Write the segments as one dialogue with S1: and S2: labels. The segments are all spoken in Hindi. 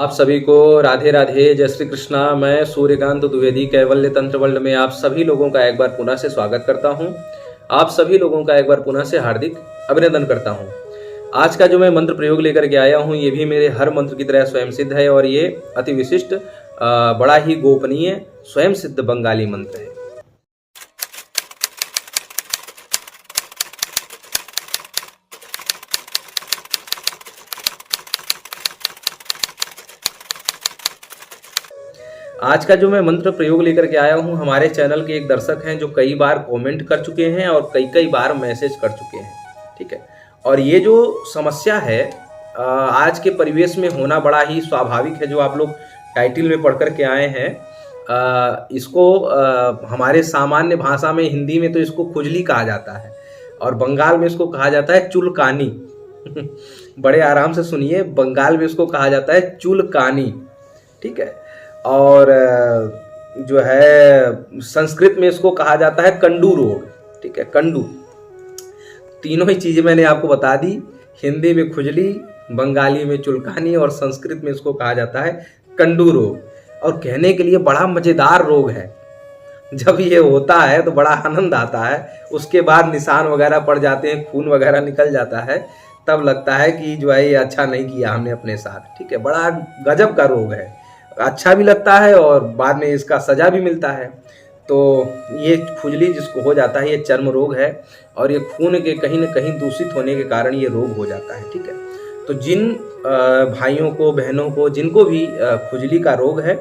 S1: आप सभी को राधे राधे, जय श्री कृष्णा। मैं सूर्यकांत द्विवेदी कैवल्य तंत्र वर्ल्ड में आप सभी लोगों का एक बार पुनः से स्वागत करता हूं। आप सभी लोगों का एक बार पुनः से हार्दिक अभिनंदन करता हूं। आज का जो मैं मंत्र प्रयोग लेकर के आया हूं, ये भी मेरे हर मंत्र की तरह स्वयं सिद्ध है और ये अति विशिष्ट, बड़ा ही गोपनीय, स्वयं सिद्ध बंगाली मंत्र है। आज का जो मैं मंत्र प्रयोग लेकर के आया हूं, हमारे चैनल के एक दर्शक हैं जो कई बार कमेंट कर चुके हैं और कई बार मैसेज कर चुके हैं। ठीक है, और ये जो समस्या है आज के परिवेश में होना बड़ा ही स्वाभाविक है। जो आप लोग टाइटल में पढ़ कर के आए हैं, इसको हमारे सामान्य भाषा में, हिंदी में तो इसको खुजली कहा जाता है और बंगाल में इसको कहा जाता है चुलकानी। बड़े आराम से सुनिए, बंगाल में इसको कहा जाता है चुलकानी। ठीक है, और जो है संस्कृत में इसको कहा जाता है कंडू रोग। ठीक है, कंडू। तीनों ही चीजें मैंने आपको बता दी। हिंदी में खुजली, बंगाली में चुलकानी और संस्कृत में इसको कहा जाता है कंडू रोग। और कहने के लिए बड़ा मजेदार रोग है। जब ये होता है तो बड़ा आनंद आता है, उसके बाद निशान वगैरह पड़ जाते हैं, खून वगैरह निकल जाता है, तब लगता है कि जो है ये अच्छा नहीं किया हमने अपने साथ। ठीक है, बड़ा गजब का रोग है, अच्छा भी लगता है और बाद में इसका सजा भी मिलता है। तो ये खुजली जिसको हो जाता है, ये चर्म रोग है और ये खून के कहीं न कहीं दूषित होने के कारण ये रोग हो जाता है। ठीक है, तो जिन भाइयों को, बहनों को, जिनको भी खुजली का रोग है,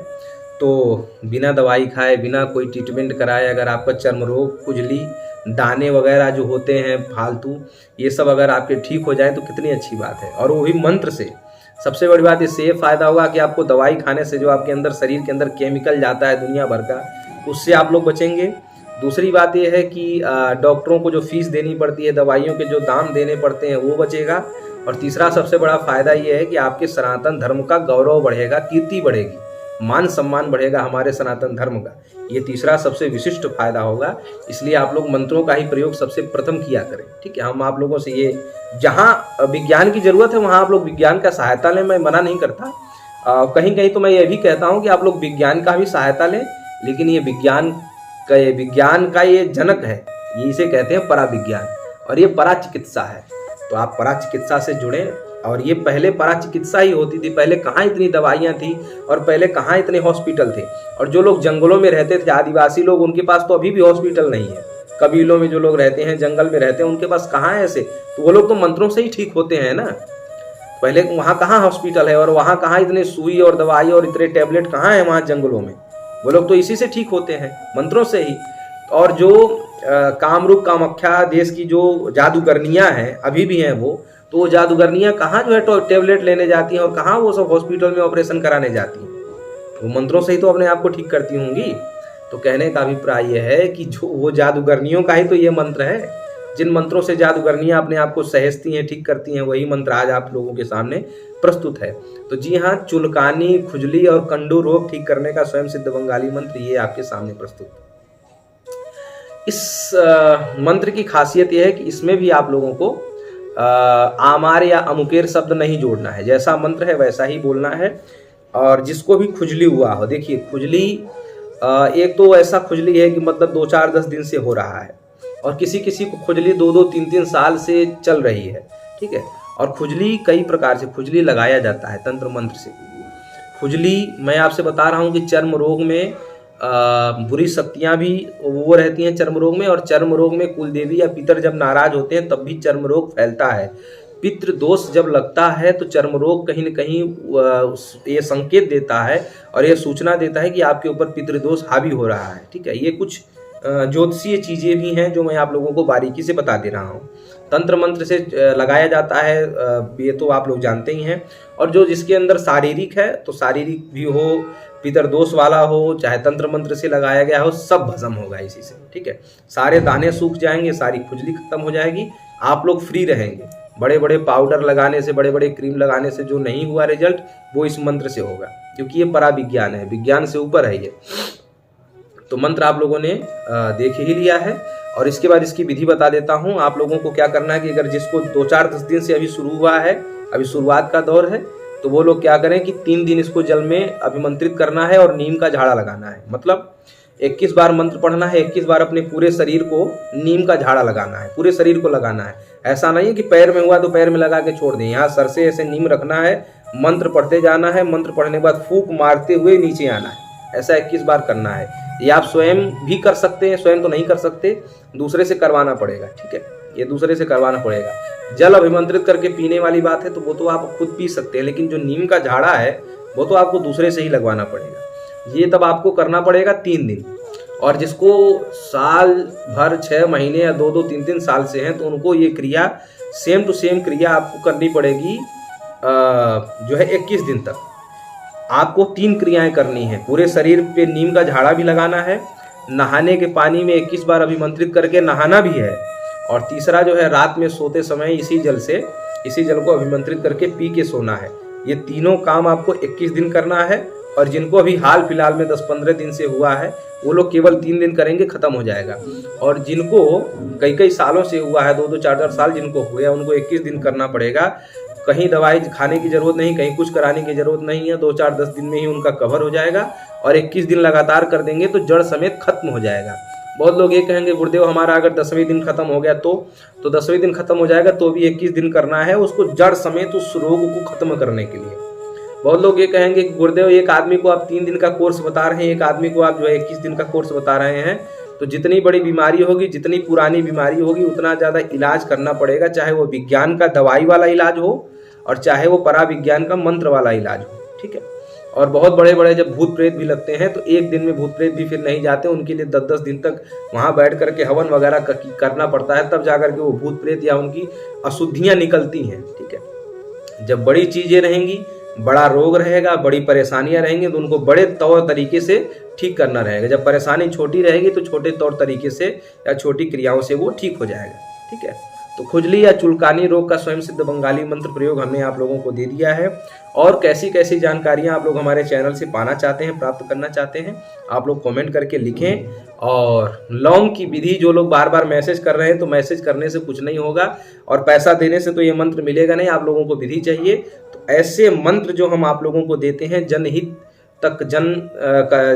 S1: तो बिना दवाई खाए, बिना कोई ट्रीटमेंट कराए, अगर आपका चर्म रोग, खुजली, दाने वगैरह जो होते हैं फालतू, ये सब अगर आपके ठीक हो जाए तो कितनी अच्छी बात है। और वो भी मंत्र से। सबसे बड़ी बात इससे ये फायदा होगा कि आपको दवाई खाने से जो आपके अंदर, शरीर के अंदर केमिकल जाता है दुनिया भर का, उससे आप लोग बचेंगे। दूसरी बात ये है कि डॉक्टरों को जो फीस देनी पड़ती है, दवाइयों के जो दाम देने पड़ते हैं, वो बचेगा। और तीसरा सबसे बड़ा फायदा ये है कि आपके सनातन धर्म का गौरव बढ़ेगा, कीर्ति बढ़ेगी, मान सम्मान बढ़ेगा हमारे सनातन धर्म का। ये तीसरा सबसे विशिष्ट फायदा होगा। इसलिए आप लोग मंत्रों का ही प्रयोग सबसे प्रथम किया करें। ठीक है, हम आप लोगों से ये, जहाँ विज्ञान की जरूरत है वहाँ आप लोग विज्ञान का सहायता लें, मैं मना नहीं करता। कहीं कहीं तो मैं ये भी कहता हूँ कि आप लोग विज्ञान का भी सहायता लें, लेकिन ये विज्ञान का ये जनक है, ये इसे कहते हैं परा विज्ञान, और ये परा चिकित्सा है। तो आप परा चिकित्सा से जुड़ें। और ये पहले परा चिकित्सा ही होती थी। पहले कहाँ इतनी दवाइयाँ थी और पहले कहाँ इतने हॉस्पिटल थे। और जो लोग जंगलों में रहते थे, आदिवासी लोग, उनके पास तो अभी भी हॉस्पिटल नहीं है। कबीलों में जो लोग रहते हैं, जंगल में रहते हैं, उनके पास कहाँ है ऐसे, तो वो लोग तो मंत्रों से ही ठीक होते हैं ना। पहले वहाँ कहाँ हॉस्पिटल है और वहाँ कहाँ इतने सुई और दवाई और इतने टैबलेट कहाँ है वहाँ जंगलों में। वो लोग तो इसी से ठीक होते हैं, मंत्रों से ही। और जो कामरूप कामाख्या देश की जो जादूगरनियाँ हैं, अभी भी हैं तो वो जादूगरनियाँ कहाँ जो है टैबलेट लेने जाती हैं और कहाँ वो सब हॉस्पिटल में ऑपरेशन कराने जाती हैं। वो मंत्रों से ही तो अपने आप को ठीक करती होंगी। तो कहने का अभिप्राय यह है कि जो वो जादूगरनियों का ही तो ये मंत्र है। जिन मंत्रों से जादूगरनियाँ अपने आप को सहेजती हैं, ठीक करती हैं, वही मंत्र आज आप लोगों के सामने प्रस्तुत है। तो जी हाँ, चुलकानी, खुजली और कंडू रोग ठीक करने का स्वयं सिद्ध बंगाली मंत्र ये आपके सामने प्रस्तुत है। इस मंत्र की खासियत यह है कि इसमें भी आप लोगों को आमार या अमुकेर शब्द नहीं जोड़ना है। जैसा मंत्र है वैसा ही बोलना है। और जिसको भी खुजली हुआ हो, देखिए खुजली एक तो ऐसा खुजली है कि मतलब 2-4-10 दिन से हो रहा है, और किसी किसी को खुजली 2-2, 3-3 साल से चल रही है। ठीक है, और खुजली कई प्रकार से खुजली लगाया जाता है तंत्र मंत्र से। खुजली मैं आपसे बता रहा हूँ कि चर्म रोग में बुरी शक्तियाँ भी वो रहती हैं चर्म रोग में, और चर्म रोग में कुल देवी या पितर जब नाराज होते हैं तब भी चर्म रोग फैलता है। पितृ दोष जब लगता है तो चर्म रोग कहीं न कहीं ये संकेत देता है और ये सूचना देता है कि आपके ऊपर पितृदोष हावी हो रहा है। ठीक है, ये कुछ ज्योतिषीय चीज़ें भी हैं जो मैं आप लोगों को बारीकी से बता दे रहा हूँ। तंत्र मंत्र से लगाया जाता है, ये तो आप लोग जानते ही हैं। और जो जिसके अंदर शारीरिक है, तो शारीरिक भी हो, पितरदोष वाला हो, चाहे तंत्र मंत्र से लगाया गया हो, सब भस्म होगा इसी से। ठीक है, सारे दाने सूख जाएंगे, सारी खुजली खत्म हो जाएगी, आप लोग फ्री रहेंगे। बड़े बड़े पाउडर लगाने से, बड़े बड़े क्रीम लगाने से जो नहीं हुआ रिजल्ट, वो इस मंत्र से होगा, क्योंकि ये परा विज्ञान है, विज्ञान से ऊपर है ये। तो मंत्र आप लोगों ने देख ही लिया है, और इसके बाद इसकी विधि बता देता हूँ। आप लोगों को क्या करना है कि अगर जिसको 2-4-10 दिन से अभी शुरू हुआ है, अभी शुरुआत का दौर है, तो वो लोग क्या करें कि 3 दिन इसको जल में अभिमंत्रित करना है और नीम का झाड़ा लगाना है। मतलब 21 बार मंत्र पढ़ना है, 21 बार अपने पूरे शरीर को नीम का झाड़ा लगाना है, पूरे शरीर को लगाना है। ऐसा नहीं है कि पैर में हुआ तो पैर में लगा के छोड़ दें, यहाँ सर से ऐसे नीम रखना है, मंत्र पढ़ते जाना है, मंत्र पढ़ने के बाद फूंक मारते हुए नीचे आना है। ऐसा 21 बार करना है। ये आप स्वयं भी कर सकते हैं, स्वयं तो नहीं कर सकते, दूसरे से करवाना पड़ेगा। ठीक है, ये दूसरे से करवाना पड़ेगा। जल अभिमंत्रित करके पीने वाली बात है तो वो तो आप खुद पी सकते हैं, लेकिन जो नीम का झाड़ा है वो तो आपको दूसरे से ही लगवाना पड़ेगा। ये तब आपको करना पड़ेगा 3 दिन। और जिसको साल भर 6 महीने या 2-2 3-3 साल से हैं तो उनको ये क्रिया सेम टू सेम क्रिया आपको करनी पड़ेगी जो है 21 दिन तक। आपको 3 क्रियाएं करनी है। पूरे शरीर पे नीम का झाड़ा भी लगाना है, नहाने के पानी में 21 बार अभिमंत्रित करके नहाना भी है, और तीसरा जो है रात में सोते समय इसी जल को अभिमंत्रित करके पी के सोना है। ये तीनों काम आपको 21 दिन करना है। और जिनको अभी हाल फिलहाल में 10-15 दिन से हुआ है वो लोग केवल 3 दिन करेंगे, खत्म हो जाएगा। और जिनको कई सालों से हुआ है, 2-2 4-4 साल जिनको हुए उनको 21 दिन करना पड़ेगा। कहीं दवाई खाने की जरूरत नहीं, कहीं कुछ कराने की जरूरत नहीं है। 2-4-10 दिन में ही उनका कवर हो जाएगा। और 21 दिन लगातार कर देंगे तो जड़ समेत खत्म हो जाएगा। बहुत लोग ये कहेंगे गुरुदेव हमारा अगर 10वें दिन खत्म हो गया तो 10वें दिन खत्म हो जाएगा तो भी 21 दिन करना है उसको जड़ समेत उस रोग को खत्म करने के लिए। बहुत लोग ये कहेंगे कि गुरुदेव एक आदमी को आप 3 दिन का कोर्स बता रहे हैं, एक आदमी को आप जो है 21 दिन का कोर्स बता रहे हैं, तो जितनी बड़ी बीमारी होगी, जितनी पुरानी बीमारी होगी उतना ज़्यादा इलाज करना पड़ेगा, चाहे वो विज्ञान का दवाई वाला इलाज हो और चाहे वो पराविज्ञान का मंत्र वाला इलाज हो। ठीक है। और बहुत बड़े बड़े जब भूत प्रेत भी लगते हैं तो एक दिन में भूत प्रेत भी फिर नहीं जाते, उनके लिए 10-10 दिन तक वहाँ बैठ करके हवन वगैरह करना पड़ता है, तब जाकर के वो भूत प्रेत या उनकी अशुद्धियाँ निकलती हैं। ठीक है। जब बड़ी चीज़ें रहेंगी, बड़ा रोग रहेगा, बड़ी परेशानियां रहेंगी तो उनको बड़े तौर तरीके से ठीक करना रहेगा। जब परेशानी छोटी रहेगी तो छोटे तौर तरीके से या छोटी क्रियाओं से वो ठीक हो जाएगा। ठीक है। तो खुजली या चुलकानी रोग का स्वयं सिद्ध बंगाली मंत्र प्रयोग हमने आप लोगों को दे दिया है। और कैसी कैसी जानकारियां आप लोग हमारे चैनल से पाना चाहते हैं, प्राप्त करना चाहते हैं, आप लोग कमेंट करके लिखें। और लौंग की विधि जो लोग बार बार मैसेज कर रहे हैं, तो मैसेज करने से कुछ नहीं होगा और पैसा देने से तो ये मंत्र मिलेगा नहीं, आप लोगों को विधि चाहिए। तो ऐसे मंत्र जो हम आप लोगों को देते हैं जनहित तक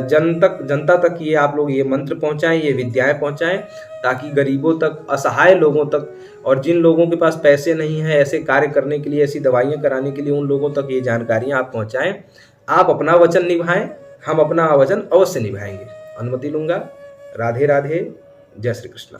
S1: जनता तक ये आप लोग ये मंत्र पहुंचाएं, ये विद्याएं पहुंचाएं, ताकि गरीबों तक, असहाय लोगों तक और जिन लोगों के पास पैसे नहीं है ऐसे कार्य करने के लिए, ऐसी दवाइयां कराने के लिए, उन लोगों तक ये जानकारियां आप पहुंचाएं। आप अपना वचन निभाएं, हम अपना वचन अवश्य निभाएंगे। अनुमति लूंगा। राधे राधे। जय श्री कृष्ण।